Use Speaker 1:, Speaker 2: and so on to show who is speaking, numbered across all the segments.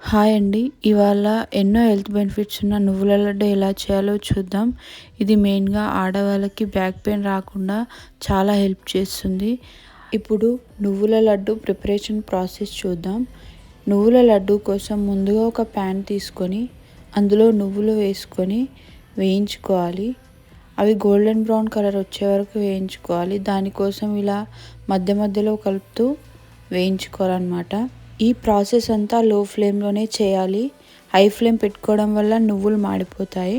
Speaker 1: Hi అండి. ఇవాళ ఎన్నో హెల్త్ బెనిఫిట్స్ ఉన్న నువ్వుల లడ్డు ఎలా చేయాలో చూద్దాం. ఇది మెయిన్గా ఆడవాళ్ళకి బ్యాక్ పెయిన్ రాకుండా చాలా హెల్ప్ చేస్తుంది. ఇప్పుడు నువ్వుల లడ్డు ప్రిపరేషన్ ప్రాసెస్ చూద్దాం. నువ్వుల లడ్డు కోసం ముందుగా ఒక ప్యాన్ తీసుకొని అందులో నువ్వులు వేసుకొని వేయించుకోవాలి. అవి గోల్డెన్ బ్రౌన్ కలర్ వచ్చే వరకు వేయించుకోవాలి. దానికోసం ఇలా మధ్య మధ్యలో కలుపుతూ వేయించుకోవాలన్నమాట. ఈ ప్రాసెస్ అంతా లో ఫ్లేమ్లోనే చేయాలి. హై ఫ్లేమ్ పెట్టుకోవడం వల్ల నువ్వులు మాడిపోతాయి.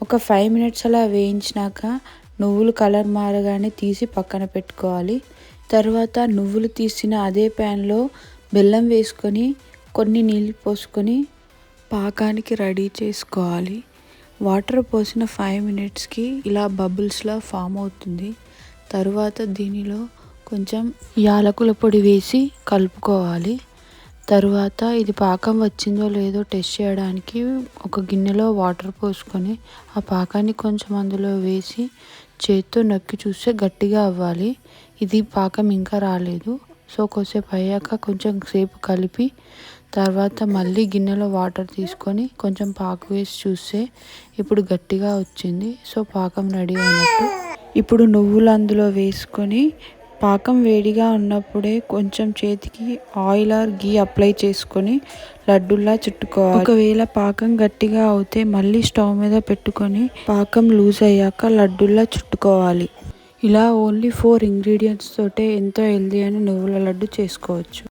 Speaker 1: ఒక 5 మినిట్స్ అలా వేయించినాక నువ్వులు కలర్ మారగానే తీసి పక్కన పెట్టుకోవాలి. తర్వాత నువ్వులు తీసిన అదే ప్యాన్లో బెల్లం వేసుకొని కొన్ని నీళ్ళు పోసుకొని పాకానికి రెడీ చేసుకోవాలి. వాటర్ పోసిన 5 మినిట్స్కి ఇలా బబుల్స్లా ఫామ్ అవుతుంది. తర్వాత దీనిలో కొంచెం యాలకుల పొడి వేసి కలుపుకోవాలి. తరువాత ఇది పాకం వచ్చిందో లేదో టెస్ట్ చేయడానికి ఒక గిన్నెలో వాటర్ పోసుకొని ఆ పాకాన్ని కొంచెం అందులో వేసి చేత్తో నొక్కి చూస్తే గట్టిగా అవ్వాలి. ఇది పాకం ఇంకా రాలేదు. సో కొద్దిసేపు అయ్యాక కొంచెం సేపు కలిపి తర్వాత మళ్ళీ గిన్నెలో వాటర్ తీసుకొని కొంచెం పాకు వేసి చూస్తే ఇప్పుడు గట్టిగా వచ్చింది. సో పాకం రెడీ అయినట్టు. ఇప్పుడు నువ్వులు అందులో వేసుకొని పాకం వేడిగా ఉన్నప్పుడే కొంచెం చేతికి ఆయిల్ ఆర్ గీ అప్లై చేసుకొని లడ్డూలా చుట్టుకోవాలి. ఒకవేళ పాకం గట్టిగా అవుతే మళ్ళీ స్టవ్ మీద పెట్టుకొని పాకం లూజ్ అయ్యాక లడ్డూలా చుట్టుకోవాలి. ఇలా ఓన్లీ 4 ఇంగ్రీడియంట్స్ తోటే ఎంతో హెల్దీ అని నువ్వుల లడ్డు చేసుకోవచ్చు.